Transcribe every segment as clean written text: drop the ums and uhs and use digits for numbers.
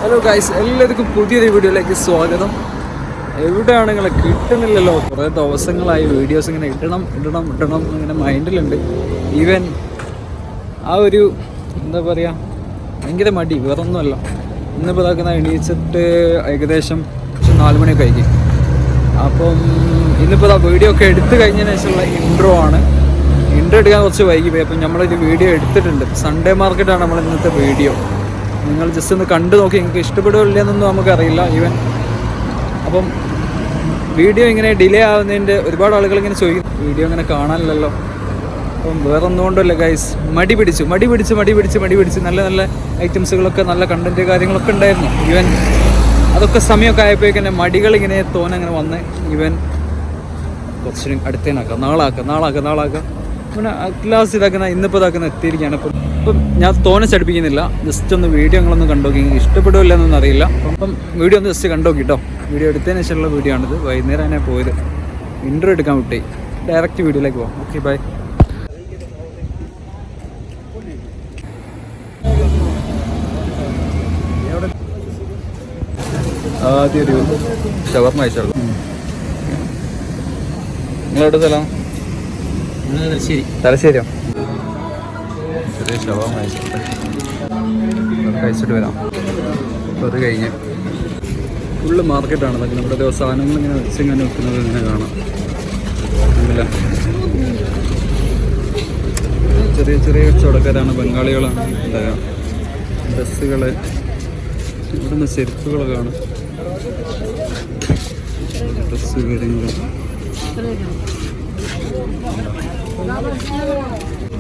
Hello guys, എല്ലാവർക്കും പുതിയൊരു വീഡിയോയിലേക്ക് സ്വാഗതം. എവിടെയാണ് നിങ്ങളെ കിട്ടുന്നില്ലല്ലോ? കുറേ ദിവസങ്ങളായി വീഡിയോസ് ഇങ്ങനെ ഇടണം ഇങ്ങനെ മൈൻഡിലുണ്ട്. ഈവൻ ആ ഒരു എന്താ പറയുക, ഭയങ്കര മടി, വേറൊന്നുമല്ല. ഇന്നിപ്പോൾ ഇതാക്കുന്ന എണീച്ചിട്ട് ഏകദേശം 4 മണിയൊക്കെ ആയിരിക്കും. അപ്പം ഇന്നിപ്പോൾ വീഡിയോ ഒക്കെ എടുത്തു കഴിഞ്ഞതിന് ശേഷമുള്ള ഇൻട്രോ ആണ്. ഇൻട്രോ എടുക്കാൻ കുറച്ച് വൈകി പോയി. അപ്പം നമ്മളൊരു വീഡിയോ എടുത്തിട്ടുണ്ട്. സൺഡേ മാർക്കറ്റാണ് നമ്മൾ ഇന്നത്തെ വീഡിയോ. നിങ്ങൾ ജസ്റ്റ് ഒന്ന് കണ്ടു നോക്കി, നിങ്ങൾക്ക് ഇഷ്ടപ്പെടുകയില്ല എന്നൊന്നും നമുക്കറിയില്ല. ഈവൻ അപ്പം വീഡിയോ ഇങ്ങനെ ഡിലേ ആവുന്നതിൻ്റെ ഒരുപാട് ആളുകൾ ഇങ്ങനെ ചോദിക്കും, വീഡിയോ ഇങ്ങനെ കാണാനില്ലല്ലോ. അപ്പം വേറെ ഒന്നുകൊണ്ടല്ല ഗൈസ്, മടി പിടിച്ച് നല്ല നല്ല ഐറ്റംസുകളൊക്കെ, നല്ല കണ്ടൻറ്റ് കാര്യങ്ങളൊക്കെ ഉണ്ടായിരുന്നു. ഈവൻ അതൊക്കെ സമയമൊക്കെ ആയപ്പോഴേക്കും തന്നെ മടികളിങ്ങനെ തോന്നങ്ങനെ വന്ന് ഈവൻ കുറച്ചും അടുത്തേനാക്കാം, നാളാക്കാം പിന്നെ ക്ലാസ് ഇതാക്കുന്ന ഇന്നിപ്പോൾ ഇതാക്കുന്ന എത്തിയിരിക്കുകയാണ്. അപ്പം ഞാൻ ചടിപ്പിക്കുന്നില്ല, ജസ്റ്റ് ഒന്ന് വീഡിയോ നിങ്ങളൊന്ന് കണ്ടോക്കി. ഇഷ്ടപ്പെടുമല്ലോ എന്നൊന്നും അറിയില്ല. അപ്പം വീഡിയോ ഒന്ന് ജസ്റ്റ് കണ്ടോക്കി കേട്ടോ. വീഡിയോ എടുത്തതിന് ശേഷമുള്ള വീഡിയോ ആണിത്. വൈകുന്നേരം തന്നെ പോയത്, ഇൻട്രോ എടുക്കാൻ വിട്ടേ. ഡയറക്റ്റ് വീഡിയോയിലേക്ക് പോകാം. Okay, bye. ആദ്യം ഒരു ഷവർമ അയച്ചോളൂ. നിങ്ങളെവിടെ സ്ഥലം? തലശ്ശേരിയോ? ചെറിയ ഷവർമ കഴിച്ചിട്ട് വരാം. അപ്പോൾ അത് കഴിഞ്ഞ് ഫുള്ള് മാർക്കറ്റാണ്. അതൊക്കെ നമ്മുടെ സാധനങ്ങൾ ഇങ്ങനെ വെച്ചിങ്ങനെ വെക്കുന്നത് ഇങ്ങനെ കാണാം. അല്ല, ചെറിയ കച്ചവടക്കാരാണ്, ബംഗാളികളാണ്. ഉണ്ടാകുക ഡ്രസ്സുകൾ, ഇവിടുന്ന് ചെരുപ്പുകൾ കാണും, ഡ്രസ്സ് കാര്യങ്ങൾ.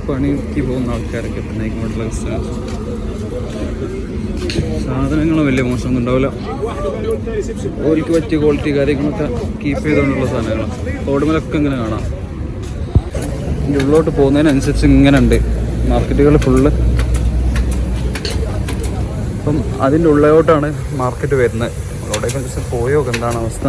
പണിക്ക് പോകുന്ന ആൾക്കാരൊക്കെ പിന്നെ ഇങ്ങോട്ടുള്ള സാധനങ്ങളും വലിയ മോശമൊന്നും ഉണ്ടാവില്ല. ഓർക്ക് പറ്റിയ ക്വാളിറ്റി കാര്യങ്ങളൊക്കെ കീപ്പ് ചെയ്തുകൊണ്ടുള്ള സാധനങ്ങൾ റോഡുമലൊക്കെ ഇങ്ങനെ കാണാം. ഇതിൻ്റെ ഉള്ളോട്ട് പോകുന്നതിനനുസരിച്ച് ഇങ്ങനെ ഉണ്ട് മാർക്കറ്റുകൾ ഫുള്ള്. അപ്പം അതിൻ്റെ ഉള്ളോട്ടാണ് മാർക്കറ്റ് വരുന്നത്. നമ്മളവിടേക്ക് ജസ്റ്റ് പോയോ എന്താണ് അവസ്ഥ?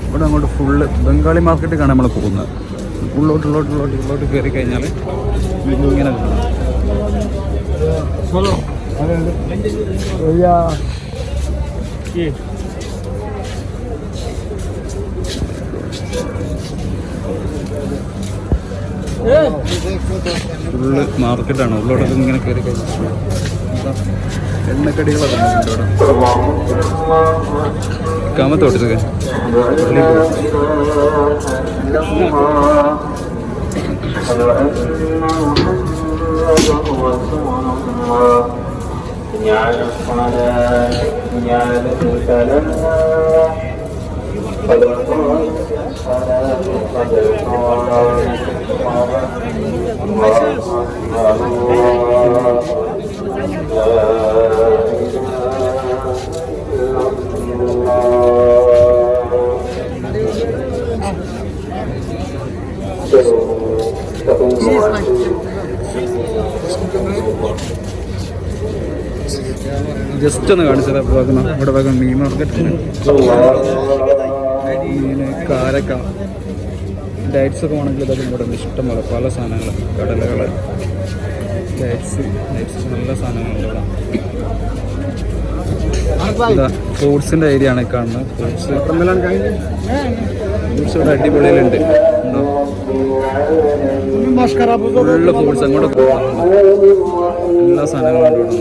ഇവിടെ അങ്ങോട്ട് ഫുള്ള് ബംഗാളി മാർക്കറ്റിലേക്കാണ് നമ്മൾ പോകുന്നത്. ഉള്ളോട്ട് കയറി കഴിഞ്ഞാൽ ഇങ്ങനെ ഫുള്ള് മാർക്കറ്റാണ്. ഉള്ളോട്ടൊക്കെ ഇങ്ങനെ കയറി കഴിഞ്ഞാൽ എണ്ണക്കടികളൊക്കെ ഇവിടെ കാമത്തോട്ടൊക്കെ ജസ്റ്റ് ഒന്ന് കാണിച്ചത്. ഇവിടെ ഭാഗം മീൻ മാർക്കറ്റ്, കാരക്ക, ഡയറ്റ്സൊക്കെ വേണമെങ്കിൽ ഇതൊക്കെ ഇവിടെ ഇഷ്ടംപോലെ പല സാധനങ്ങൾ, കടലകൾ, ഡയറ്റ്സ് നല്ല സാധനങ്ങളുണ്ട് ഇവിടെ. ഇതാ ഫ്രൂട്ട്സിൻ്റെ ഏരിയ ആണ് കാണുന്നത്. ഫ്രൂട്ട്സ് ഇവിടെ അടിപൊളിയിലുണ്ട്. ഫുള്ള് ഫ്രൂട്ട്സ് അങ്ങോട്ട് എല്ലാ സാധനങ്ങളും ഉണ്ട്.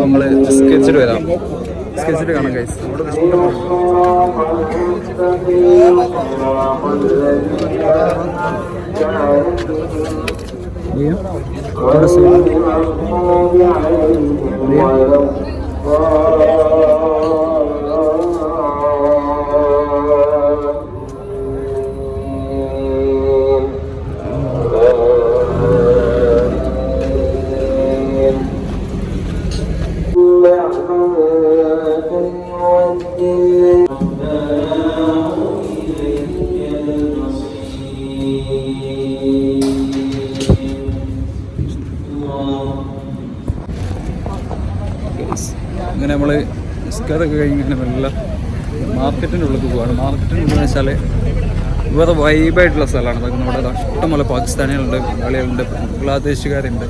നമ്മള് സ്കെച്ചിട്ട് വരാം. സ്കെച്ചിട്ട് കാണാം ഗൈസ്. അങ്ങനെ നമ്മൾ നിസ്കാരമൊക്കെ കഴിഞ്ഞിട്ട് നല്ല മാർക്കറ്റിൻ്റെ ഉള്ളിൽ പോവുകയാണ്. മാർക്കറ്റിൻ്റെ ഉള്ളിൽ വെച്ചാൽ വേറെ വൈബായിട്ടുള്ള സ്ഥലമാണ്. അതൊക്കെ നമ്മുടെ ഇഷ്ടംപോലെ പാകിസ്ഥാനികളുണ്ട്, മലയാളികളുണ്ട്, ബംഗ്ലാദേശുകാരുണ്ട്.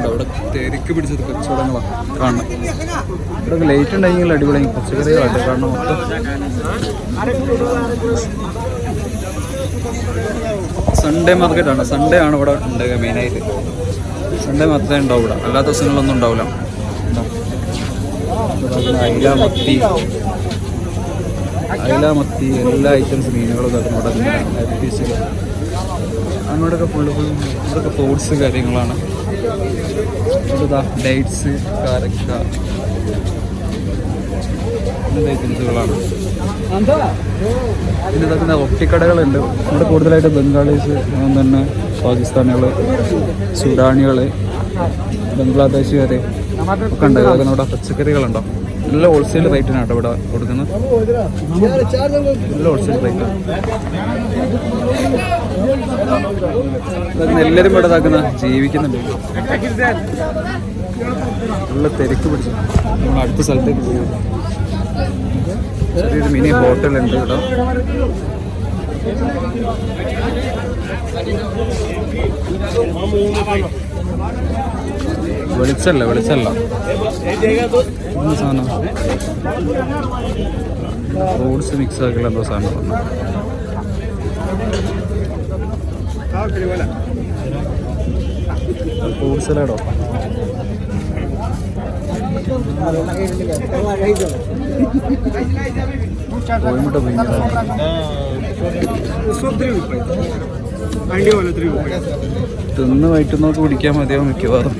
അവിടെ തിരക്ക് പിടിച്ചത് കച്ചവടങ്ങളാണ് കാണണം. ഇവിടെ ലൈറ്റ് ഉണ്ടെങ്കിൽ അടിപൊളി പച്ചക്കറികളായിട്ട് കാരണം മൊത്തം സൺഡേ മാർക്കറ്റാണ്. സൺഡേ ആണ് ഇവിടെ ഉണ്ടാകുക മെയിനായിട്ട്. സൺഡേ മാത്രമേ ഉണ്ടാവും ഇവിടെ, അല്ലാത്ത ദിവസങ്ങളിലൊന്നും ഉണ്ടാവില്ല. അയില, മത്തി എല്ലാ ഐറ്റംസ് മീനുകളും ഇതൊക്കെ ഇവിടെ അങ്ങോട്ടൊക്കെ ഇവിടെയൊക്കെ ഫ്രൂട്ട്സ് കാര്യങ്ങളാണ്. ഇതാ ഡേറ്റ്സ്, കാരക്ക അങ്ങനത്തെ ഐറ്റംസുകളാണ്. പിന്നെ ഇതൊക്കെ റൊട്ടിക്കടകളുണ്ട്. ഇവിടെ കൂടുതലായിട്ട് ബംഗാളീസ്, തന്നെ പാകിസ്ഥാനികൾ, സുഡാനികൾ, ബംഗ്ലാദേശുകാർ ഒക്കെ ഉണ്ട്. അതൊക്കെ നമ്മുടെ പച്ചക്കറികളുണ്ടോ നല്ല ഹോൾസെയിൽ റേറ്റിനാണ് കേട്ടോ ഇവിടെ കൊടുക്കുന്നത്. നല്ല ഹോൾസെയിൽ റേറ്റാണ്. എല്ലാവരും ഇവിടെ ഇതാക്കുന്ന ജീവിക്കുന്നുണ്ട്. നല്ല തിരക്ക് പിടിച്ചു നമ്മൾ അടുത്ത സ്ഥലത്തേക്ക് പോകും. ചെറിയൊരു മിനി ഹോട്ടലുണ്ട് ഇവിടെ. വെളിച്ചല്ല സാധനം ഫ്രൂട്ട്സ് മിക്സ് ആക്കിയുള്ള എന്തോ സാധനം ഫ്രൂട്ട് സലാഡോ കോഴിമുട്ട തിന്ന് വയറ്റുന്നോക്ക് പിടിക്കാൻ മതിയാവും മിക്കവാറും.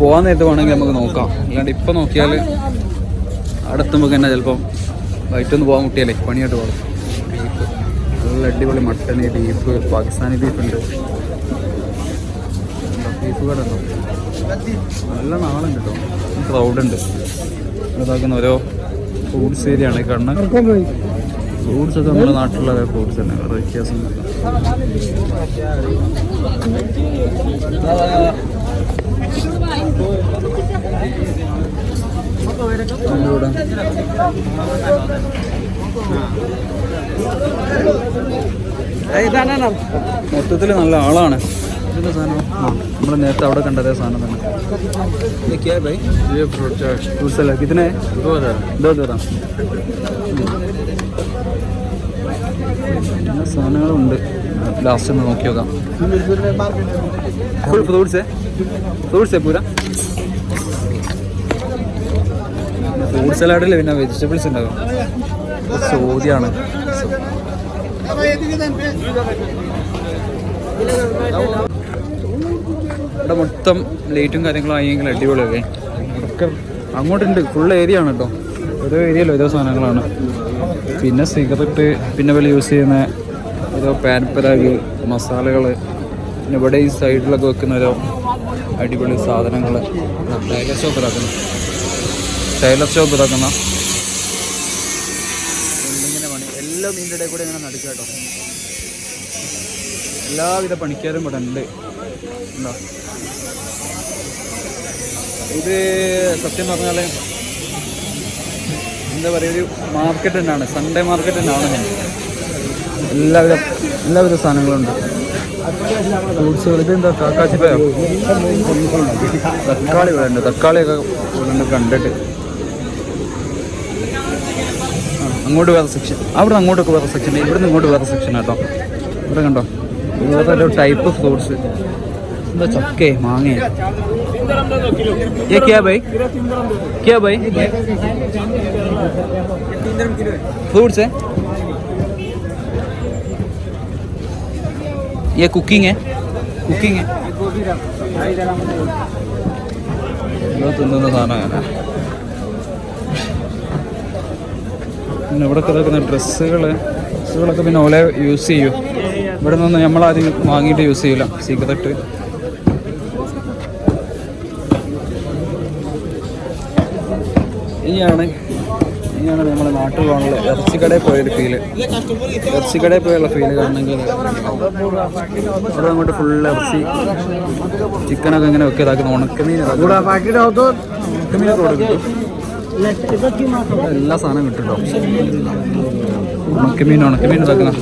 പോകാൻ നേരത്തെ വേണമെങ്കിൽ നമുക്ക് നോക്കാം. അല്ലാണ്ട് ഇപ്പം നോക്കിയാൽ അടുത്തുമ്പോൾ തന്നെ ചിലപ്പം വൈറ്റൊന്ന് പോകാൻ മുട്ടിയാലേ പണിയായിട്ട് പോകും. ബീഫ് നല്ല അടിപൊളി മട്ടന്, ബീഫ്, പാകിസ്ഥാനി ബീഫുണ്ട്, ബീഫ് കട ഉണ്ടോ നല്ല നാളുണ്ട് കേട്ടോ. ക്രൗഡുണ്ട്. ഇതാക്കുന്ന ഓരോ ഫ്രൂട്ട്സ് ഏരിയയാണ് ഈ കണ്ണ്. ഫ്രൂട്ട്സ് ഒക്കെ നമ്മുടെ നാട്ടിലുള്ള ഫ്രൂട്ട്സ് തന്നെ, വേറെ വ്യത്യാസമൊന്നുമില്ല. മൊത്തത്തിൽ നല്ല ആളാണ്. ഇതിൻ്റെ സാധനം നമ്മൾ നേരത്തെ അവിടെ കണ്ടതേ സാധനം തന്നെ. ഫ്രൂട്ട്സ് അല്ല ഇതിനെ തരാം. എല്ലാ സാധനങ്ങളും ഉണ്ട്. ലാസ്റ്റ് ഒന്ന് നോക്കി നോക്കാം. ഫുൾ ഫ്രൂട്ട്സ് പൂര ഫ്രൂട്ട് സലാഡിൽ പിന്നെ വെജിറ്റബിൾസ് ഉണ്ടാകും. ചോദ്യമാണ്. ഇവിടെ മൊത്തം ലൈറ്റും കാര്യങ്ങളും ആയെങ്കിൽ അടിപൊളിയൊക്കെ. ഒക്കെ അങ്ങോട്ടുണ്ട്. ഫുൾ ഏരിയ ആണ് കേട്ടോ. ഓരോ ഏരിയയിൽ ഓരോ സാധനങ്ങളാണ്. പിന്നെ സിഗരറ്റ്, പിന്നെ വില യൂസ് ചെയ്യുന്ന ഓരോ പാൻപരാഗ് മസാലകൾ, പിന്നെ ഇവിടെ ഈ സൈഡിലൊക്കെ വെക്കുന്ന ഓരോ അടിപൊളി സാധനങ്ങൾ. ടൈലർ ഷോപ്പ് ഇതാക്കുന്ന ഇങ്ങനെ പണി എല്ലാം ഇതിൻ്റെ ഇടയിൽ കൂടെ ഇങ്ങനെ നടക്കുക കേട്ടോ. എല്ലാവിധ പണിക്കാരും ഇവിടെ ഉണ്ട്. എന്താ ഇത് സത്യം പറഞ്ഞാൽ എന്താ പറയുക, ഒരു മാർക്കറ്റ് തന്നെയാണ്. സൺഡേ മാർക്കറ്റ് തന്നെയാണ്. എല്ലാവിധ സാധനങ്ങളുണ്ട്. ഫ്രൂട്ട്സുകൾ. ഇതെന്താ കാക്കാച്ചിപ്പയോ? തക്കാളി ഇവിടെ ഉണ്ട്. തക്കാളിയൊക്കെ ഇവിടെ ഉണ്ട് കണ്ടിട്ട്. അങ്ങോട്ട് വേറെ സെക്ഷൻ, അവിടെ അങ്ങോട്ടൊക്കെ വേറെ സെക്ഷൻ, ഇവിടുന്ന് ഇങ്ങോട്ട് വേറെ സെക്ഷൻ കേട്ടോ. ഇവിടെ കണ്ടോ വേറെ ടൈപ്പ് ഫ്രൂട്ട്സ്. എന്താ ചക്കേ മാങ്ങേ? क्या भाई फ्रूट्स है ये कुकिंग है കുക്കിങ് തിന്നുന്ന സാധനമാണ്. പിന്നെ ഇവിടെ കിടക്കുന്ന ഡ്രസ്സുകളൊക്കെ പിന്നെ ഓലെ യൂസ് ചെയ്യും. ഇവിടെ നിന്ന് നമ്മളാദ്യം വാങ്ങിയിട്ട് യൂസ് ചെയ്യില്ല. സീക്രട്ട് ഇനിയാണ് നമ്മുടെ നാട്ടിൽ പോകാനുള്ള ഇറച്ചിക്കടയിൽ പോയൊരു ഫീല്. ഇറച്ചിക്കടയിൽ പോയുള്ള ഫീല് കാണണമെങ്കിൽ അവിടെ അങ്ങോട്ട് ഫുള്ള് ഇറച്ചി ചിക്കനൊക്കെ ഇങ്ങനെ ഒക്കെ ഇതാക്കുന്ന ഉണക്കമീനൊക്കെ കിട്ടും. എല്ലാ സാധനവും കിട്ടും. ഉണക്കമീൻ ഇതാക്കുന്ന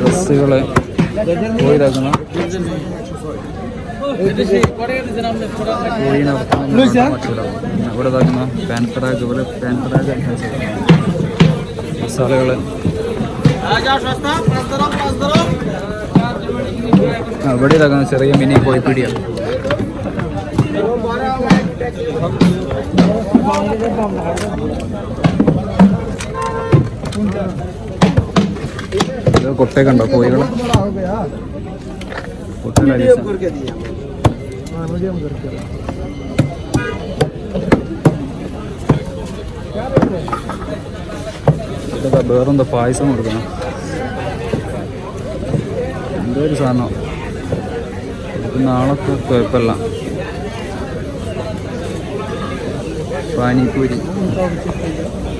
ഡ്രസ്സുകള് കോഴിതാക്കുന്ന കോഴീനെ ഇവിടെ ഇതാക്കുന്ന പാൻപരാഗ് മസാലകള് ഇവിടെ ഇതാക്കുന്ന ചെറിയ മിനി കോഴിപ്പീടിയ. കൊട്ടയൊക്കെ ഉണ്ടോ കോഴികൾ? വേറെന്തോ പായസം കൊടുക്കണം. എന്തോ ഒരു സാധനം. ഇത് നാളെ കുഴപ്പമില്ല.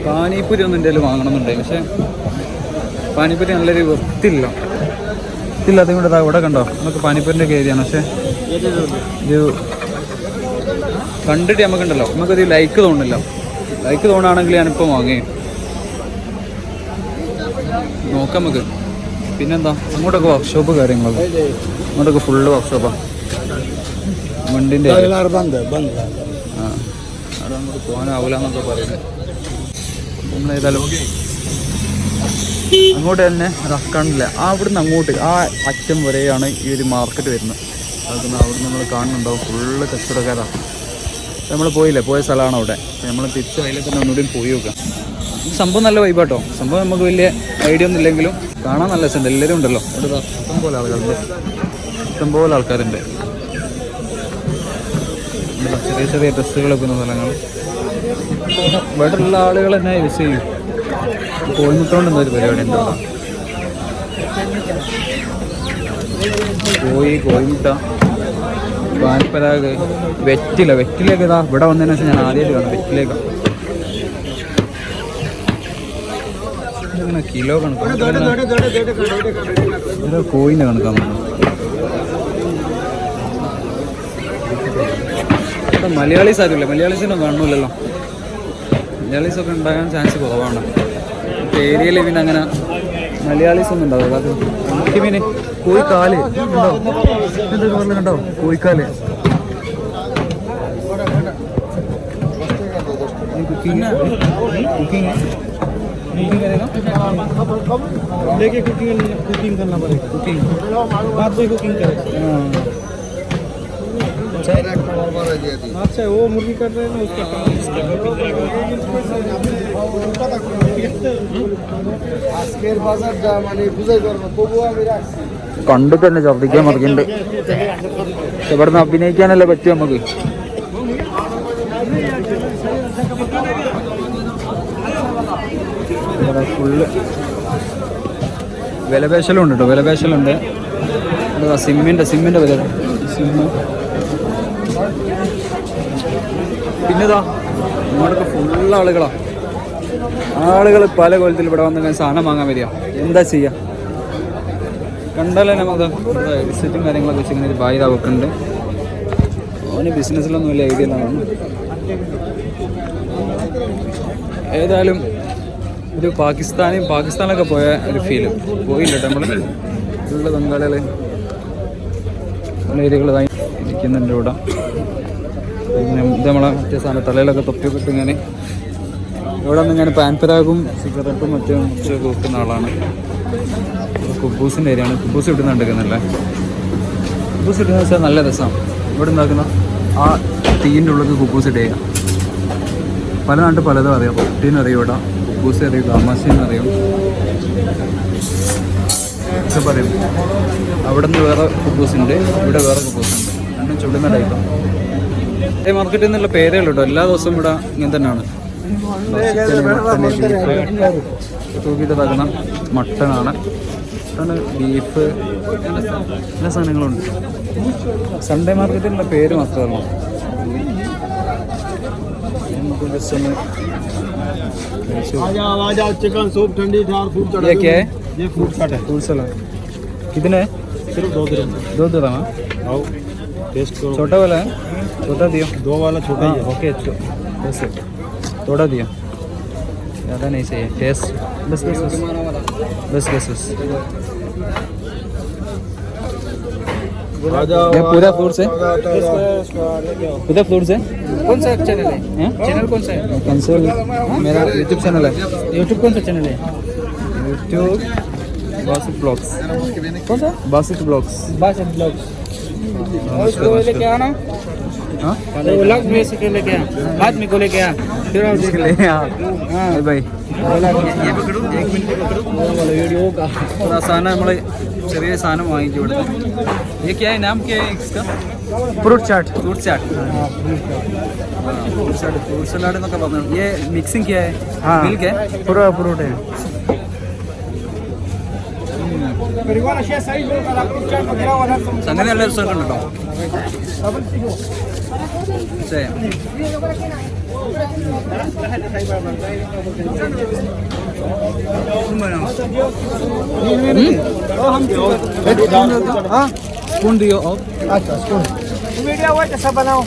പാനിപ്പൂരി ഒന്നും എൻ്റെ വാങ്ങണമെന്നുണ്ടായി. പക്ഷെ പാനിപ്പൂരി നല്ലൊരു വൃത്തിയില്ല. അതുകൊണ്ട് ഇവിടെ കണ്ടോ നമുക്ക് പാനിപ്പൂരിൻ്റെ ഒക്കെ ഏരിയയാണ്. പക്ഷെ ഇത് കണ്ടിട്ട് നമുക്കുണ്ടല്ലോ നമുക്കത് ലൈക്ക് തോന്നുന്നില്ല. ലൈക്ക് തോന്നുകയാണെങ്കിൽ ഞാനിപ്പോൾ വാങ്ങി നോക്കാം നമുക്ക്. പിന്നെന്താ അങ്ങോട്ടൊക്കെ വർക്ക്ഷോപ്പ് കാര്യങ്ങളൊക്കെ അങ്ങോട്ടൊക്കെ ഫുള്ള് വർക്ക്ഷോപ്പാണ്. വണ്ടിൻ്റെ അവിടെ അങ്ങോട്ട് പോകാനാവില്ല എന്നൊക്കെ പറയുന്നത്. നമ്മളേതായാലും അങ്ങോട്ട് തന്നെ കാണില്ല. അവിടുന്ന് അങ്ങോട്ട് ആ അറ്റം വരെയാണ് ഈ ഒരു മാർക്കറ്റ് വരുന്നത്. അതൊന്ന് അവിടെ നമ്മൾ കാണുന്നുണ്ടാവും ഫുള്ള് കച്ചവടക്കാരാണ്. നമ്മൾ പോയ സ്ഥലമാണ് അവിടെ. നമ്മൾ തിരിച്ച് അതിൽ തന്നെ ഒന്നുകൂടി പോയി നോക്കാം. സംഭവം നല്ല വൈബാട്ടോ. സംഭവം നമുക്ക് വലിയ ഐഡിയ ഒന്നും ഇല്ലെങ്കിലും കാണാൻ നല്ല രസമുണ്ട്. എല്ലാവരും ഉണ്ടല്ലോ അവിടെ. ഇഷ്ടംപോലെ ആൾക്കാരുണ്ട്. ചെറിയ ഡ്രസ്സുകൾ വെക്കുന്ന സ്ഥലങ്ങൾ. ഇവിടെ ഉള്ള ആളുകൾ തന്നെ യൂസ് ചെയ്യും. കോഴിമുട്ടോണ്ട് എന്തോ ഒരു പരിപാടി ഉണ്ടല്ലോ. കോഴിമുട്ട പാൻപരാഗ് വെറ്റിലേക്ക് ഇതാ ഇവിടെ വന്നതിന് ശേഷം ഞാൻ ആദ്യമായിട്ട് കാണാം. വെറ്റിലേക്കാണ് ഇങ്ങനെ കിലോ കണക്കാണ്. കോഴിനെ കണക്കാണ്. ഇവിടെ മലയാളീസ് ആരുമില്ല. മലയാളീസിനൊന്നും കാണുന്നില്ലല്ലോ. മലയാളീസൊക്കെ ഉണ്ടാകാൻ ചാൻസ് കുറവാണ്. ഏരിയയിൽ പിന്നെ അങ്ങനെ മലയാളീസ് ഒന്നും ഉണ്ടാവില്ല. അത് എനിക്ക് പിന്നെ കോഴിക്കാല് ഉണ്ടോ എന്തൊക്കെ പറഞ്ഞിട്ടുണ്ടോ? കോഴിക്കാല് कुकिंग लेके कुकिंग करना पड़ेगा. कुकिंग बाद में कुकिंग करें. अच्छा वो मुर्गी कर रहे हैं ना उसका കണ്ടിട്ട് തന്നെ ഛർദ്ദിക്കാൻ മറിക്കുന്നുണ്ട്. ഇവിടുന്ന് അഭിനയിക്കാനല്ലേ പറ്റും നമുക്ക്. ഫുള്ള് വിലപേശലും ഉണ്ട് കേട്ടോ. വിലപേശലുണ്ട്. സിമ്മിൻ്റെ വില. പിന്നെതാ ഇങ്ങോട്ടൊക്കെ ഫുള്ള് ആളുകൾ പല കോലത്തിൽ ഇവിടെ വന്ന് സാധനം വാങ്ങാൻ വരിക. എന്താ ചെയ്യുക? കണ്ടാലേ നമുക്ക് റിസറ്റും കാര്യങ്ങളൊക്കെ വെച്ച് ഇങ്ങനെ ഒരു ബായിത വെക്കുന്നുണ്ട്. അവന് ബിസിനസ്സിലൊന്നും വലിയ ഐഡിയ ഇല്ലാതാണ്. ഏതായാലും ഒരു പാകിസ്ഥാനൊക്കെ പോയ ഒരു ഫീല് പോയില്ല കേട്ടോ. നമ്മൾ ഫുള്ള് ബംഗാളികൾ പല ഏരിയകളായി ഇരിക്കുന്നുണ്ട് ഇവിടെ. പിന്നെ ഇത് നമ്മളെ മറ്റേ സാധനം തലയിലൊക്കെ തൊപ്പിയൊക്കെ ഇട്ട് ഇങ്ങനെ ഇവിടെ നിന്ന് ഇങ്ങനെ പാൻപരാഗും സിഗരറ്റും മറ്റൊക്കെ വെക്കുന്ന ആളാണ്. കുബൂസിൻ്റെ ഏരിയയാണ്. കുബൂസ് ഇട്ടുന്നുണ്ടെന്നല്ലേ. കുബൂസ് ഇട്ടുന്ന വെച്ചാൽ നല്ല രസമാണ്. ഇവിടെ ഉണ്ടാക്കുന്ന ആ തീൻ്റെ ഉള്ളത് കുബൂസ് ഇട്ട് ചെയ്യുക. പല നാട്ടിൽ പലതും അറിയാം. റൊട്ടീൻ അറിയും, ഇവിടെ കുബൂസ് അറിയും, ഗാമാസിന്ന് അറിയും ഒക്കെ പറയും. അവിടെ നിന്ന് വേറെ കുബൂസ് ഉണ്ട്, ഇവിടെ വേറെ കുബൂസ് ഉണ്ട്. രണ്ടും ചുടുന്ന ടൈപ്പാണ്. മാർക്കറ്റിൽ നിന്നുള്ള പേരേ ഉള്ളൂ കേട്ടോ. എല്ലാ ദിവസവും ഇവിടെ ഇങ്ങനെ തന്നെയാണ്. തൂക്കിയിട്ടാക്കുന്ന മട്ടനാണ്, ബീഫ്, എല്ലാ സാധനങ്ങളുണ്ട്. സൺഡേ മാർക്കറ്റിലുള്ള പേര് മാത്രമല്ല. चिकन सूप ठंडी ठार फूड ये क्या है? ये फ्रूट कट है। फ्रूट सलाद कितने है? सिर्फ 2 dirham। 2 dirham। आओ टेस्ट करो। छोटा वाला है? छोटा दियो। 2 वाला छोटा ही है। ओके वैसे थोड़ा दियो, ज़्यादा नहीं चाहिए। टेस्ट बस बस बस बस बस बस। ये पूरा फ्रूट्स है? पूरा फ्रूट्स है? कौन सा चैनल है? चैनल कौन सा है? कैंसिल मेरा यूट्यूब चैनल है। यूट्यूब कौन सा चैनल है? YouTube Basit blogs. कौन सा? बासित ब्लॉग्स। बासित ब्लॉग्स। उसको लेके आना। हाँ? वो लग में से के लेके आ। बाद में को लेके आ। फिर और देख ले। हाँ भाई। ये पकड़ो, 1 मिनट पकड़ो। वाला वीडियो का थोड़ा सा ना हमारे ചെറിയ സാധനം വാങ്ങിക്കും ഇവിടുന്ന്. ये क्या है, नाम क्या है इसका? फ्रूट चाट। फ्रूट चाट, फ्रूट चाट, फ्रूट सलाड എന്നൊക്കെ പറഞ്ഞു. ये मिक्सिंग क्या है? मिल्क है? पूरा फ्रूट है. സംഗതി നല്ല രസമൊക്കെ ഉണ്ട് കേട്ടോ. स्पून दियो। अच्छा स्पून वीडियो हुआ कैसा बनाओ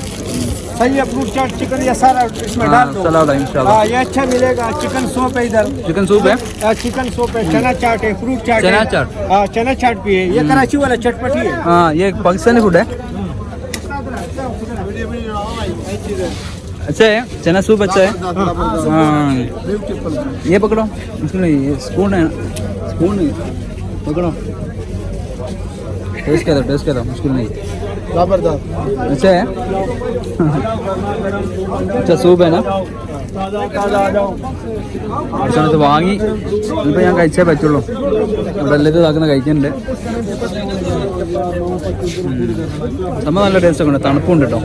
सही है। फ्रूट चाट चिकन ये सारा इसमें डाल दो। सलाद है इंशाल्लाह। हाँ ये अच्छा मिलेगा। चिकन सूप है इधर। चिकन सूप है? चिकन सूप है, चना चाट है, फ्रूट चाट चना है। चाट? हाँ चना चाट भी है। ये कराची वाला चटपटी है। हाँ ये पाकिस्तानी फूड है। अच्छा है, चना सूप अच्छा है। हाँ ये पकड़ो, इसमें ये स्पून है, स्पून पकड़ो, टेस्ट करो, मुश्किल नहीं। अच्छा है। अच्छा सूप है ना? ഇത് വാങ്ങി ഇപ്പം ഞാൻ കഴിച്ചേ പറ്റുള്ളൂ. ഇവിടെ എല്ലാം ഇതാക്കുന്ന കഴിക്കുന്നുണ്ട്. സംഭവം നല്ല ടേസ്റ്റ് ഒക്കെ ഉണ്ട്, തണുപ്പുണ്ട് കേട്ടോ,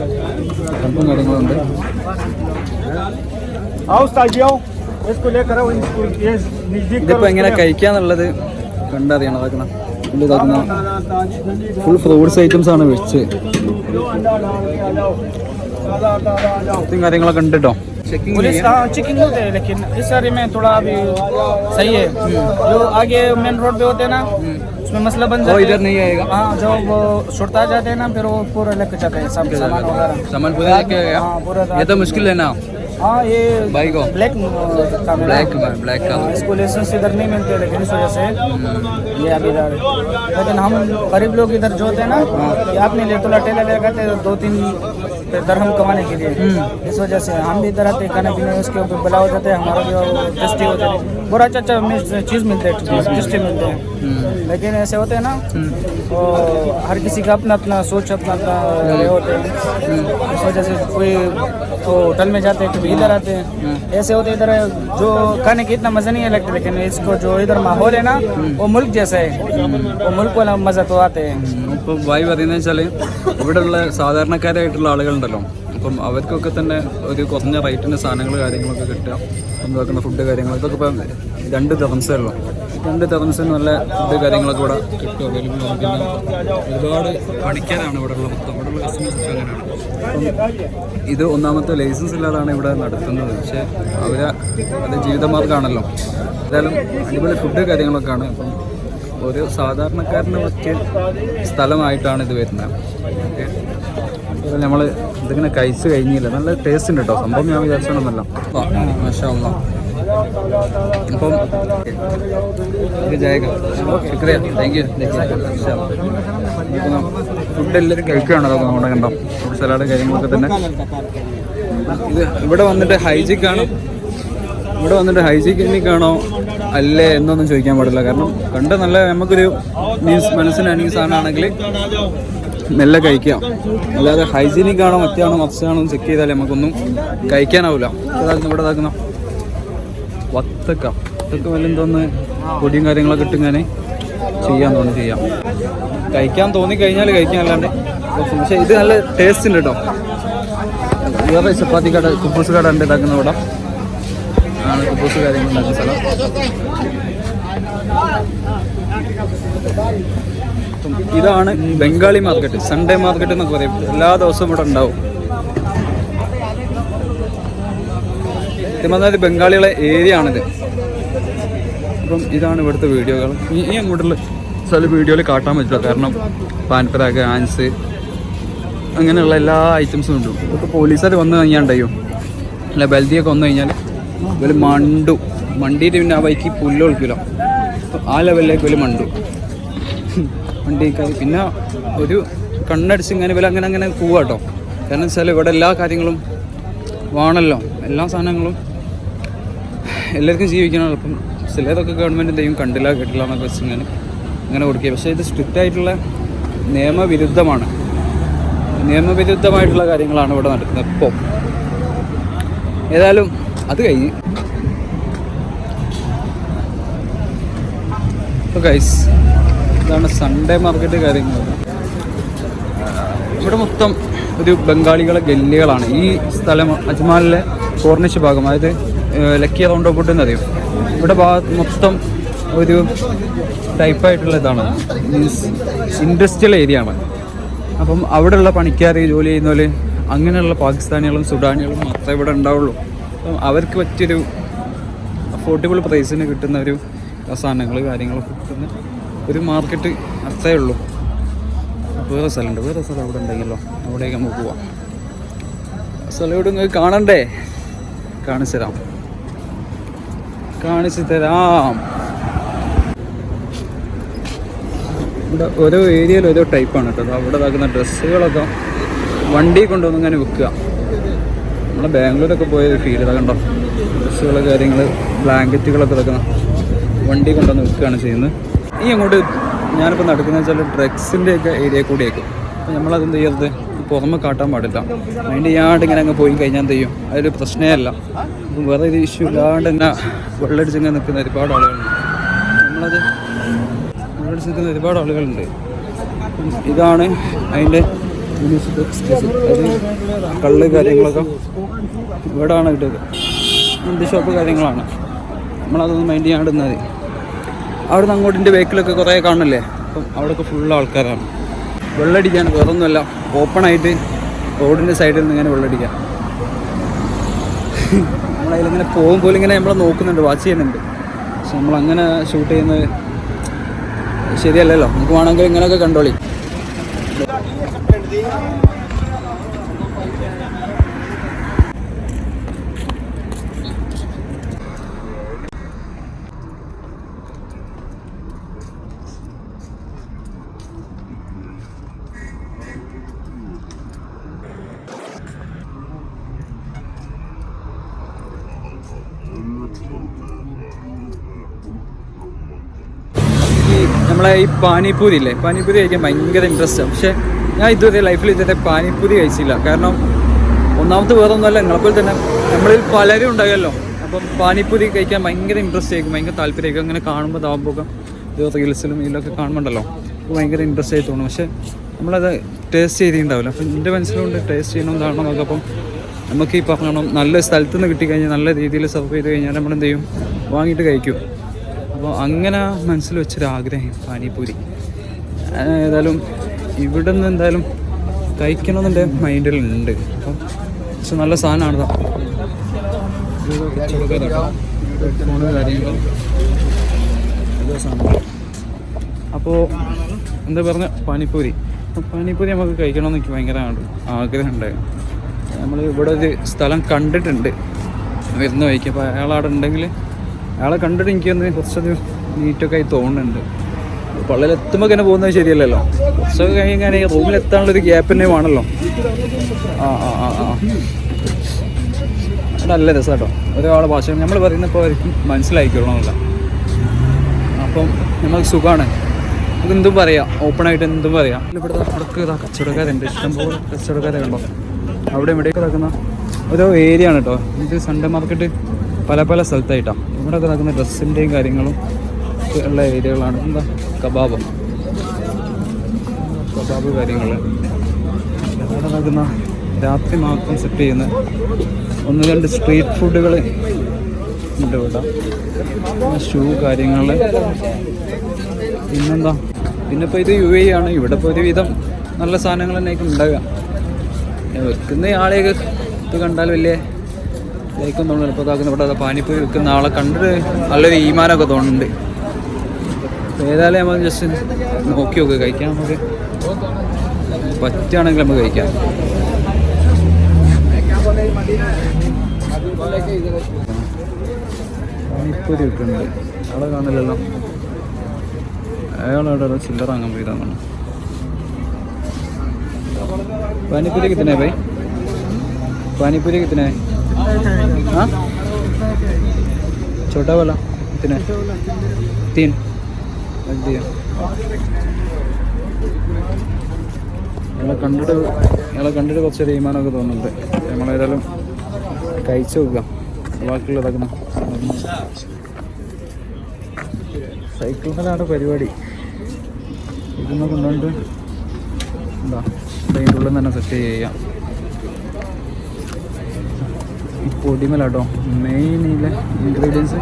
തണുപ്പും കാര്യങ്ങളുണ്ട്. ഇതിപ്പോൾ എങ്ങനെ കഴിക്കാന്നുള്ളത് കണ്ടറിയണം. അതാക്കണം ഇതാക്കുന്ന ഫുൾ ഫ്രൂട്ട്സ് ഐറ്റംസ് ആണ് വെച്ച് കാര്യങ്ങളൊക്കെ ഉണ്ട് കേട്ടോ. पुलिस चेकिंग होते हैं, लेकिन इस एरिया में थोड़ा अभी सही है। जो आगे मेन रोड पे होते हैं ना, उसमें मसला बन जाता है। इधर नहीं आएगा। हाँ जो वो छोड़ता जाते हैं ना, फिर वो पूरा लेके जाते हैं सब सामान वगैरह। सामान पूरा लेके आएगा। हाँ पूरा। ये तो मुश्किल है ना। हाँ ये बाइक को ब्लैक ब्लैक का इसको लाइसेंस इधर नहीं मिलते, लेकिन इस वजह से ये अभी इधर। लेकिन हम गरीब लोग इधर जो होते हैं ना, ये अपने लिए थोड़ा ठेला लगाते 2-3 दरहम कमाने के लिए। इस वजह से हम भी इधर आते हैं, खाने पीने उसके ऊपर बुला हो जाते हैं, हमारा भी टेस्टी होता है, बहुत अच्छा चीज़ मिलते हैं, टेस्टी मिलते हैं। लेकिन ऐसे होते हैं ना, तो हर किसी का अपना अपना सोच, अपना अपना ये होते हैं। इस वजह से कोई तो होटल में जाते हैं, कभी इधर आते हैं, ऐसे होते इधर जो खाने की इतना मज़ा नहीं है लगता। लेकिन इसको जो इधर माहौल है ना, वो मुल्क जैसा है, वो मुल्क वाला मज़ा तो आते हैं। ഇപ്പോൾ വായി പറയുന്നത് വെച്ചാൽ ഇവിടെയുള്ള സാധാരണക്കാരായിട്ടുള്ള ആളുകളുണ്ടല്ലോ, അപ്പം അവർക്കൊക്കെ തന്നെ ഒരു കുറഞ്ഞ റേറ്റിന് സാധനങ്ങൾ കാര്യങ്ങളൊക്കെ കിട്ടുക, ഉണ്ടാക്കുന്ന ഫുഡ് കാര്യങ്ങൾ, ഇതൊക്കെ ഇപ്പം 2 ദിർഹംസേ ഉള്ളൂ. 2 ദിർഹംസിന് നല്ല ഫുഡ് കാര്യങ്ങളൊക്കെ ഇവിടെ കിട്ടും, അവൈലബിൾ ആണ്. പിന്നെ ഒരുപാട് പണിക്കാരാണ് ഇവിടെയുള്ള മൊത്തം, ഇവിടെയുള്ള കസ്റ്റമേഴ്സ് അങ്ങനെയാണ്. അപ്പം ഇത് ഒന്നാമത്തെ ലൈസൻസ് ഇല്ലാതാണ് ഇവിടെ നടത്തുന്നത്, പക്ഷേ അത് ജീവിതമാർഗ്ഗമാണല്ലോ. എന്തായാലും അടിപൊളി ഫുഡ് കാര്യങ്ങളൊക്കെയാണ്. അപ്പം ഒരു സാധാരണക്കാരന് പറ്റിയ സ്ഥലമായിട്ടാണ് ഇത് വരുന്നത്. ഓക്കെ, അപ്പോൾ നമ്മൾ ഇതിങ്ങനെ കഴിച്ച് കഴിഞ്ഞില്ല, നല്ല ടേസ്റ്റ് ഉണ്ട് കേട്ടോ സംഭവം. ഞാൻ വിചാരിച്ചോണമെന്നല്ല. മാഷാ അല്ലാ. അപ്പം ശുക്രിയ, താങ്ക് യു. ഫുഡ് എല്ലാവരും കഴിക്കുകയാണ്, അതൊക്കെ നമ്മുടെ കണ്ടോ, ഫുഡ് സലാഡ് കാര്യങ്ങളൊക്കെ തന്നെ. ഇത് ഇവിടെ വന്നിട്ട് ഹൈജീനിക്കാണോ അല്ലേ എന്നൊന്നും ചോദിക്കാൻ പാടില്ല. കാരണം കണ്ട് നല്ല നമുക്കൊരു മനസ്സിനാണെങ്കിൽ സാധനമാണെങ്കിൽ മെല്ലെ കഴിക്കാം. അല്ലാതെ ഹൈജീനിക് ആണോ മറ്റാണോ മറിച്ചാണോ ചെക്ക് ചെയ്താൽ നമുക്കൊന്നും കഴിക്കാനാവില്ല. ഇവിടെ ഇതാക്കുന്ന വത്തക്ക വല്ല എന്തോന്ന് പൊടിയും കാര്യങ്ങളൊക്കെ ഇട്ടിങ്ങനെ ചെയ്യാൻ തോന്നി ചെയ്യാം. കഴിക്കാൻ തോന്നിക്കഴിഞ്ഞാൽ കഴിക്കാൻ, അല്ലാണ്ട് പക്ഷേ ഇത് നല്ല ടേസ്റ്റ് ഉണ്ട് കേട്ടോ. വേറെ ചപ്പാത്തി കട കുബൂസ് കട ഉണ്ട് ഇതാക്കുന്ന ഇവിടെ ആണ് കുബൂസ് കാര്യങ്ങൾ ഉണ്ടാക്കുന്ന സ്ഥലം. ഇതാണ് ബംഗാളി മാർക്കറ്റ്, സൺഡേ മാർക്കറ്റ് എന്നൊക്കെ പറയും. എല്ലാ ദിവസവും ഇവിടെ ഉണ്ടാവും. തിരുവനന്തപുരം ബംഗാളികളെ ഏരിയ ആണിത്. അപ്പം ഇതാണ് ഇവിടുത്തെ വീഡിയോകൾ. ഈ അങ്ങോട്ടുള്ള സ്ഥലം വീഡിയോയിൽ കാട്ടാൻ പറ്റില്ല, കാരണം പാൻപരാഗ്, ആൻസ് അങ്ങനെയുള്ള എല്ലാ ഐറ്റംസും ഉണ്ട്. ഇപ്പോൾ പോലീസുകാർ വന്നു കഴിഞ്ഞാണ്ടായോ അല്ല ബൽദിയൊക്കെ വന്നു കഴിഞ്ഞാൽ ഇവർ മണ്ടിയിട്ട് പിന്നെ ആ ബൈക്ക് പുല്ല് ഒളിക്കില്ല. അപ്പം ആ ലെവലിലേക്ക് ഇവർ വണ്ടിക്കാർ പിന്നെ ഒരു കണ്ണടിച്ച് ഇങ്ങനെ ഇവർ അങ്ങനെ പോവാട്ടോ. കാരണം വെച്ചാൽ ഇവിടെ എല്ലാ കാര്യങ്ങളും വേണമല്ലോ, എല്ലാ സാധനങ്ങളും എല്ലാവർക്കും ജീവിക്കണമല്ലോ. അപ്പം ചിലതൊക്കെ ഗവൺമെൻറ് എന്തെയും കണ്ടില്ല കേട്ടില്ല എന്നൊക്കെ വെച്ച് അങ്ങനെ കൊടുക്കുക. പക്ഷേ ഇത് സ്ട്രിക്റ്റ് ആയിട്ടുള്ള നിയമവിരുദ്ധമായിട്ടുള്ള കാര്യങ്ങളാണ് ഇവിടെ നടക്കുന്നത് ഇപ്പോൾ. ഏതായാലും അത് കഴിഞ്ഞ് ഇപ്പോൾ ഗൈസ് ഇതാണ് സൺഡേ മാർക്കറ്റ് കാര്യങ്ങൾ. ഇവിടെ മൊത്തം ഒരു ബംഗാളികളെ ഗല്ലികളാണ്. ഈ സ്ഥലം അജ്മാലിലെ കോർണിഷ് ഭാഗം, അതായത് ലക്കി റൗണ്ട് ഓപ്പോട്ട് എന്നറിയും. ഇവിടെ മൊത്തം ഒരു ടൈപ്പായിട്ടുള്ള ഇതാണ്, മീൻസ് ഇൻഡസ്ട്രിയൽ ഏരിയ ആണ്. അപ്പം അവിടെയുള്ള പണിക്കാർ ജോലി ചെയ്യുന്നവർ അങ്ങനെയുള്ള പാകിസ്ഥാനികളും സുഡാനികളും മാത്രമേ ഇവിടെ ഉണ്ടാവുള്ളൂ. അപ്പം അവർക്ക് പറ്റിയൊരു അഫോർഡബിൾ പ്രൈസിന് കിട്ടുന്ന ഒരു സാധനങ്ങൾ കാര്യങ്ങളൊക്കെ കിട്ടുന്ന ഒരു മാർക്കറ്റ് അത്രേ ഉള്ളൂ. വേറെ സ്ഥലമുണ്ട്, വേറെ സ്ഥലം അവിടെ ഉണ്ടെങ്കിലോ, അവിടേക്ക് നമുക്ക് പോവാം. സ്ഥലം ഇവിടെ നിങ്ങൾക്ക് കാണണ്ടേ? കാണിച്ചു തരാം. ഇവിടെ ഓരോ ഏരിയയിൽ ഓരോ ടൈപ്പാണ് കേട്ടോ. അവിടെ ഇതാക്കുന്ന ഡ്രസ്സുകളൊക്കെ വണ്ടി കൊണ്ടുവന്ന് ഇങ്ങനെ വിൽക്കുക. നമ്മളെ ബാംഗ്ലൂരൊക്കെ പോയ ഫീൽ ഇതാ കണ്ടോ. ഡ്രസ്സുകൾ കാര്യങ്ങൾ ബ്ലാങ്കറ്റുകളൊക്കെ ഇതാക്കുന്ന വണ്ടി കൊണ്ടുവന്ന് വിൽക്കുകയാണ് ചെയ്യുന്നത്. ഈ അങ്ങോട്ട് ഞാനിപ്പോൾ നടക്കുന്നത് വെച്ചാൽ ഡ്രഗ്സിൻ്റെയൊക്കെ ഏരിയ കൂടിയേക്കും. അപ്പോൾ നമ്മളതെന്ത് ചെയ്യരുത്, പുറമെ കാട്ടാൻ പാടില്ല. അതിൻ്റെ ചെയ്യാണ്ട് ഇങ്ങനെ അങ്ങ് പോയി കഴിഞ്ഞാൽ എന്ത് ചെയ്യും, അതൊരു പ്രശ്നമേ അല്ല. അപ്പം വേറെ ഒരു ഇഷ്യൂ ഇല്ലാണ്ട് ഇങ്ങനെ വെള്ളടിച്ചിങ്ങനെ നിൽക്കുന്ന ഒരുപാട് ആളുകളുണ്ട്. വെള്ളടിച്ച് നിൽക്കുന്ന ഒരുപാട് ആളുകളുണ്ട്. ഇതാണ് അതിൻ്റെ അത് കള്ള് കാര്യങ്ങളൊക്കെ ഇവിടെയാണ് കിട്ടുന്നത്. ഇന്ത്യ ഷോപ്പ് കാര്യങ്ങളാണ്. നമ്മളതൊന്നും മൈൻഡ് ചെയ്യാണ്ട് നിന്നാൽ മതി. അവിടെ നിന്ന് അങ്ങോട്ടിൻ്റെ ബേക്കിലൊക്കെ കുറേ കാണില്ലേ, അപ്പം അവിടെയൊക്കെ ഫുൾ ആൾക്കാരാണ്. വെള്ളമടിക്കാൻ വേറൊന്നുമല്ല, ഓപ്പണായിട്ട് റോഡിൻ്റെ സൈഡിൽ നിന്ന് ഇങ്ങനെ വെള്ളമടിക്കാം. നമ്മളതിലിങ്ങനെ പോകുമ്പോൾ ഇങ്ങനെ നമ്മളെ നോക്കുന്നുണ്ട്, വാച്ച് ചെയ്യുന്നുണ്ട്. പക്ഷെ നമ്മളങ്ങനെ ഷൂട്ട് ചെയ്യുന്നത് ശരിയല്ലല്ലോ. നമുക്ക് വേണമെങ്കിൽ ഇങ്ങനെയൊക്കെ കണ്ടോളി. നമ്മളെ ഈ പാനിപ്പൂരി ഇല്ലേ, പാനിപ്പൂരി കഴിക്കാൻ ഭയങ്കര ഇൻട്രസ്റ്റാണ്. പക്ഷേ ഞാൻ ഇതുവരെ ലൈഫിൽ പാനിപ്പൂരി കഴിച്ചില്ല. കാരണം ഒന്നാമത്തെ വേറൊന്നുമല്ല, നിങ്ങളെപ്പോലെ തന്നെ നമ്മളിൽ പലരും ഉണ്ടാകുമല്ലോ. അപ്പം പാനിപ്പൂരി കഴിക്കാൻ ഭയങ്കര ഇൻട്രസ്റ്റ് ആയിരിക്കും, ഭയങ്കര താല്പര്യമായിരിക്കും. അങ്ങനെ കാണുമ്പോൾ താകുമ്പോൾ റീൽസിലും ഇതിലൊക്കെ കാണുമ്പോണ്ടല്ലോ, അപ്പോൾ ഭയങ്കര ഇൻട്രസ്റ്റ് ആയി തോന്നും. പക്ഷേ നമ്മളത് ടേസ്റ്റ് ചെയ്തിട്ടുണ്ടാവില്ല. അപ്പം എൻ്റെ മനസ്സിലുണ്ട് ടേസ്റ്റ് ചെയ്യണമെന്നാണോ എന്നൊക്കെ. അപ്പം നമുക്ക് ഈ പറഞ്ഞോണം നല്ല സ്ഥലത്ത് നിന്ന് കിട്ടിക്കഴിഞ്ഞാൽ നല്ല രീതിയിൽ സർവ് ചെയ്ത് കഴിഞ്ഞാൽ നമ്മളെന്ത് ചെയ്യും, വാങ്ങിയിട്ട് കഴിക്കും. അപ്പോൾ അങ്ങനെ മനസ്സിൽ വെച്ചൊരാഗ്രഹം പാനിപ്പൂരി. ഏതായാലും ഇവിടെ നിന്ന് എന്തായാലും കഴിക്കണമെന്നെൻ്റെ മൈൻഡിലുണ്ട്. അപ്പം പക്ഷെ നല്ല സാധനമാണ്. അപ്പോൾ എന്താ പറഞ്ഞ പാനിപ്പൂരി നമുക്ക് കഴിക്കണമെന്ന് എനിക്ക് ഭയങ്കര ആഗ്രഹമുണ്ട്. നമ്മൾ ഇവിടെ ഒരു സ്ഥലം കണ്ടിട്ടുണ്ട് വരുന്ന വഴിക്ക്. അപ്പോൾ അയാളവിടെ ഉണ്ടെങ്കിൽ അയാളെ കണ്ടിട്ട് എനിക്കൊന്ന് കുറച്ചൊരു നീറ്റൊക്കെ ആയി തോന്നുന്നുണ്ട്. പള്ളിയിലെത്തുമ്പോൾ ഇങ്ങനെ പോകുന്നത് ശരിയല്ലല്ലോ. കുറച്ചൊക്കെ കഴിഞ്ഞാൽ ഈ റൂമിലെത്താനുള്ളൊരു ഗ്യാപ്പ് തന്നെ വേണമല്ലോ. നല്ല രസം കേട്ടോ. ഒരാളെ ഭാഷ നമ്മൾ പറയുന്നപ്പോൾ അവർക്ക് മനസ്സിലായിക്കൊള്ളണമല്ല. അപ്പം നമുക്ക് സുഖമാണ്. എന്തും പറയാം, ഓപ്പണായിട്ട് എന്തും പറയാം. ഇവിടുത്തെ അവിടേക്ക് ഇതാ കച്ചവടക്കാരുണ്ട്, ഇഷ്ടംപോലെ കച്ചവടക്കാരെ കണ്ടോ. അവിടെ ഇവിടെയൊക്കെ നടക്കുന്ന ഓരോ ഏരിയ ആണ് കേട്ടോ. ഇത് സൺഡേ മാർക്കറ്റ് പല പല സ്ഥലത്തായിട്ടാണ്. ഇവിടെയൊക്കെ നടക്കുന്ന ഡ്രസ്സിൻ്റെയും കാര്യങ്ങളും ഉള്ള ഏരിയകളാണ്. എന്താ കബാബ് കാര്യങ്ങൾ ഇവിടെ നടക്കുന്ന രാത്രി മാത്രം സെറ്റ് ചെയ്യുന്ന 1-2 സ്ട്രീറ്റ് ഫുഡുകൾ ഉണ്ട് ഇവിടെ. ഷൂ കാര്യങ്ങൾ. പിന്നെന്താ, പിന്നെ ഇപ്പോൾ ഇത് UAE ആണ്. ഇവിടെ ഇപ്പോൾ ഒരുവിധം നല്ല സാധനങ്ങൾ തന്നെയായിരിക്കും ഉണ്ടാവുക. വെക്കുന്ന ആളെയൊക്കെ ഇത് കണ്ടാൽ വലിയ ലൈക്കൊന്നും തോന്നുന്നില്ല. ഇപ്പോൾ ഇതാക്കുന്ന ഇവിടെ പാനിപ്പൂരി വെക്കുന്ന ആളെ കണ്ടിട്ട് നല്ലൊരു ഈമാനൊക്കെ തോന്നുന്നുണ്ട്. ഏതായാലും നമ്മൾ ജസ്റ്റ് നോക്കി നോക്കുക, കഴിക്കാൻ നമുക്ക് പറ്റുകയാണെങ്കിൽ നമുക്ക് കഴിക്കാം. പാനിപ്പൂരി വെക്കുന്നുണ്ട്, അവിടെ കാണില്ലല്ലോ. അയാളവിടെ ചില്ലറ വാങ്ങാൻ പോയതാണ്. पानीपुरी कितने है भाई? पानीपुरी कितने है? हाँ, छोटा वाला कितने? 3 रख दिया. ഞങ്ങളെ കണ്ടിട്ട് കുറച്ചൊരു ഈമാനൊക്കെ തോന്നുന്നുണ്ട്. നമ്മളേതായാലും കഴിച്ചു നോക്കുക. ബാക്കിയുള്ളതാക്കണം. സൈക്കിളിലാണ് പരിപാടി. ഇതൊന്നും കൊണ്ടുകൊണ്ട് എന്താ അതിൻ്റെ ഉള്ളിൽ തന്നെ സെറ്റ് ചെയ്യാം. ഈ പൊടിമലാട്ടോ മെയിൻ ഇതിലെ ഇൻഗ്രീഡിയൻസ്.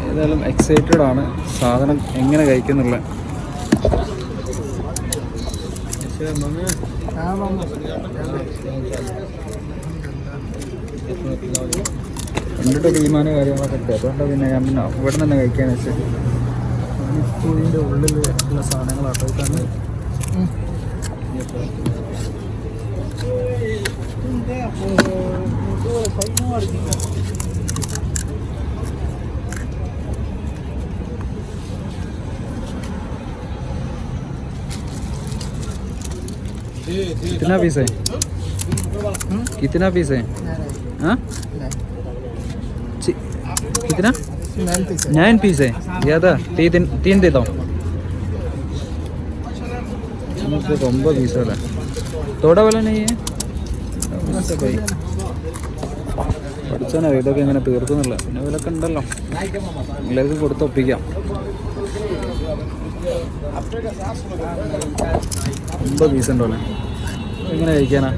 ഏതായാലും എക്സൈറ്റഡ് ആണ് സാധനം എങ്ങനെ കഴിക്കുന്നുള്ള. കണ്ടിട്ട് തീരുമാനം കാര്യങ്ങളൊക്കെ ഉണ്ട്. അതുകൊണ്ട് പിന്നെ ഞാൻ പിന്നെ ഇവിടെ തന്നെ കഴിക്കാന്ന് വെച്ചാൽ പാനിപ്പൂരിൻ്റെ ഉള്ളിൽ ഉള്ള സാധനങ്ങളാട്ടോ ഇതാണ്. कितना पीस है? कितना पीस है? हाँ, कितना? 9 पीस है. ज़्यादा 3 देता हूँ. मुझे 9 पीस वाला थोड़ा वाला नहीं है. भाई പഠിച്ചാൽ ഇതൊക്കെ എങ്ങനെ തീർക്കുന്നില്ല. പിന്നെ വിലക്കെ ഉണ്ടല്ലോ, എല്ലാവർക്കും കൊടുത്തൊപ്പിക്കാം. 9 പീസ് ഉണ്ടോല്ലേ, എങ്ങനെ കഴിക്കാനാ?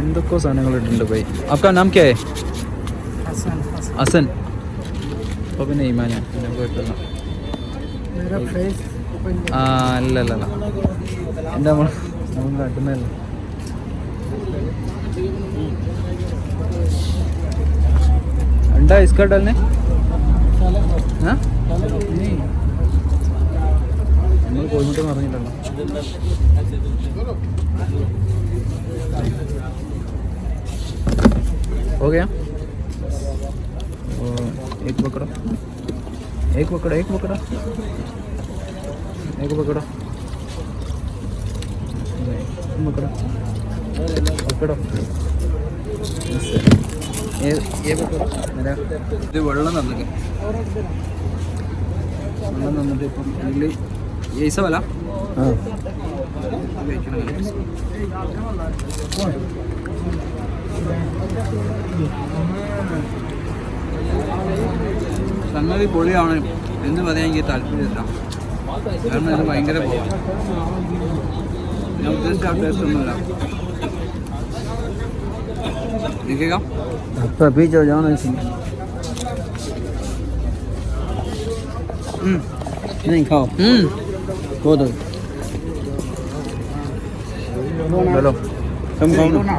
എന്തൊക്കെ സാധനങ്ങൾ ഇട്ടുണ്ട് ഭായി. आपका नाम क्या है? हसन. അപ്പോൾ പിന്നെ ഈമാന പിന്നെ കുഴപ്പമില്ല. ആ അല്ല എൻ്റെ നമ്മൾ കാട്ടുന്നതല്ല. अंडा इसका डालने? हाँ नहीं, നമ്മൾ കോഴിമുട്ട പറഞ്ഞിട്ടല്ലോ. हो गया. एक पकड़ो, एक पकड़ो, एक पकड़ो, एक पकड़ो, पकड़ो, पकड़ो. ये पकड़ो. मेरा ഇത് വെള്ളം തന്നിട്ട് ഇപ്പം ഇതിൽ ഏസ വല സംഗതി പൊളിയാണ് എന്ന് പറയാൻ എനിക്ക് താല്പര്യമില്ല. കാരണം ഇത് ഭയങ്കര പോവാം. ഞാൻ ഉദ്ദേശിച്ച ആ ടേസ്റ്റ് ഒന്നുമില്ല. देखिएगा आपका भी जो जाना चाहिए. नहीं खाओ. खो दो. चलो तुम खाओ ना.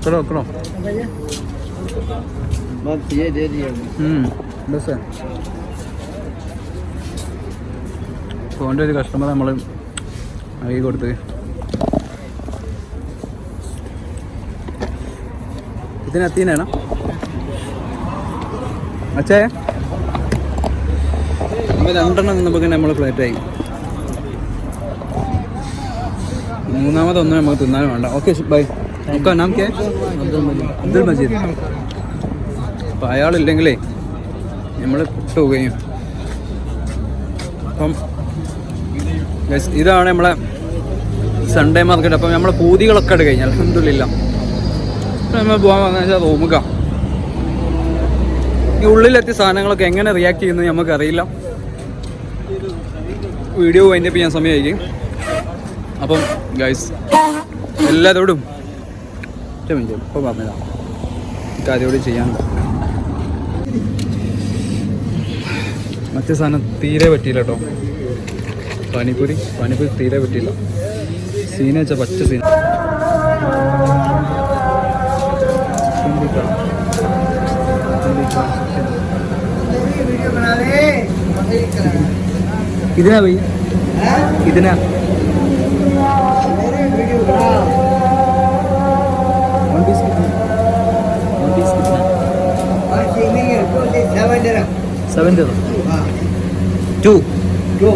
करो करो. बस ये दे दिया. बस है. ഫോണിൻ്റെ ഒരു കസ്റ്റമർ നമ്മൾ ആയി കൊടുത്ത് ഇതിന് 3 ആണ്. അച്ഛേ നമ്മൾ 2 നമുക്ക് നമ്മൾ പ്ലേറ്റായി. മൂന്നാമതൊന്നും നമുക്ക് തിന്നാനും വേണ്ട. Okay bye. നമുക്ക് നാം കേ അബ്ദുൽ മജീദ്. അപ്പം അയാളില്ലെങ്കിലേ നമ്മൾ വിട്ടുപോവുകയും. അപ്പം ഇതാണ് നമ്മളെ സൺഡേ മാർക്കറ്റ്. അപ്പം നമ്മളെ പൂതികളൊക്കെ ഇട്ട് കഴിഞ്ഞാൽ അൽഹംദുലില്ലാ നമ്മൾ പോകാൻ വന്നു വെച്ചാൽ റൂമുക്കാം. ഈ ഉള്ളിലെത്തിയ സാധനങ്ങളൊക്കെ എങ്ങനെ റിയാക്ട് ചെയ്യുന്നത് നമുക്കറിയില്ല. വീഡിയോ വൈൻഡപ്പ് ചെയ്യാൻ സമയമായിരിക്കും. അപ്പം ഗൈസ് എല്ലാവരോടും ഇപ്പോൾ പറഞ്ഞതാണ് കാര്യത്തോട് ചെയ്യാൻ. മറ്റേ സാധനം തീരെ പറ്റിയില്ല കേട്ടോ. പാനിപ്പൂരി തീരെ പറ്റിയില്ല. സീന വെച്ചാൽ പച്ച സീന. कितना भैया कितना वन पीस कितना 7 दे दो 2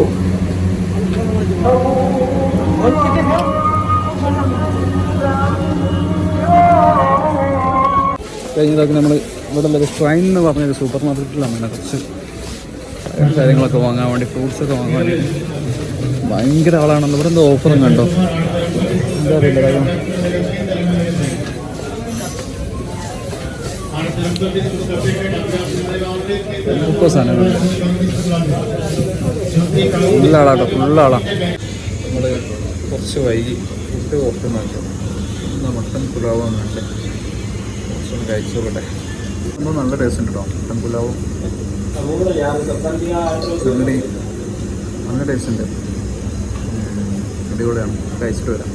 കഴിഞ്ഞതൊക്കെ നമ്മൾ ഇവിടെ ഉള്ളൊരു ഷ്രൈൻ എന്ന് പറഞ്ഞൊരു സൂപ്പർ മാർക്കറ്റിലാണ് കുറച്ച് കാര്യങ്ങളൊക്കെ വാങ്ങാൻ വേണ്ടി, ഫ്രൂട്ട്സൊക്കെ വാങ്ങാൻ വേണ്ടി. ഭയങ്കര ആളാണെന്ന്. ഇവിടെ എന്തോ ഓഫറും കണ്ടോ എന്താ അറിയില്ല കാര്യം. എന്തൊക്കെ സാധനങ്ങളുണ്ട്. ഫുള്ളാളാട്ടോ, ഫുള്ളാളാണ്. നമ്മൾ കുറച്ച് വൈകി ഫുഡ് ഓർക്കുന്നുണ്ട്. മട്ടൻ പുലാവ് വന്നിട്ട് കുറച്ചൊന്ന് കഴിച്ചു നോക്കട്ടെ. നമ്മൾ നല്ല ടേസ്റ്റ് ഉണ്ട് കേട്ടോ. മട്ടൻ പുലാവും നല്ല ടേസ്റ്റ് ഉണ്ട്. അടിപൊളിയാണ്. കഴിച്ചിട്ട് വരാം.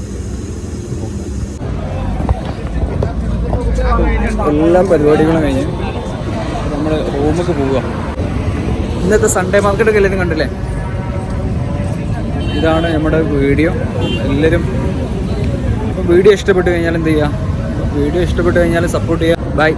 എല്ലാം പരിപാടികളും കഴിഞ്ഞ് നമ്മൾ റൂമൊക്കെ പോവുക. ഇന്നത്തെ സൺഡേ മാർക്കറ്റൊക്കെ എല്ലാവരും കണ്ടില്ലേ? ഇതാണ് നമ്മുടെ വീഡിയോ. എല്ലാവരും വീഡിയോ ഇഷ്ടപ്പെട്ട് കഴിഞ്ഞാൽ എന്ത് ചെയ്യുക? വീഡിയോ ഇഷ്ടപ്പെട്ട് കഴിഞ്ഞാൽ സപ്പോർട്ട് ചെയ്യുക. ബൈ.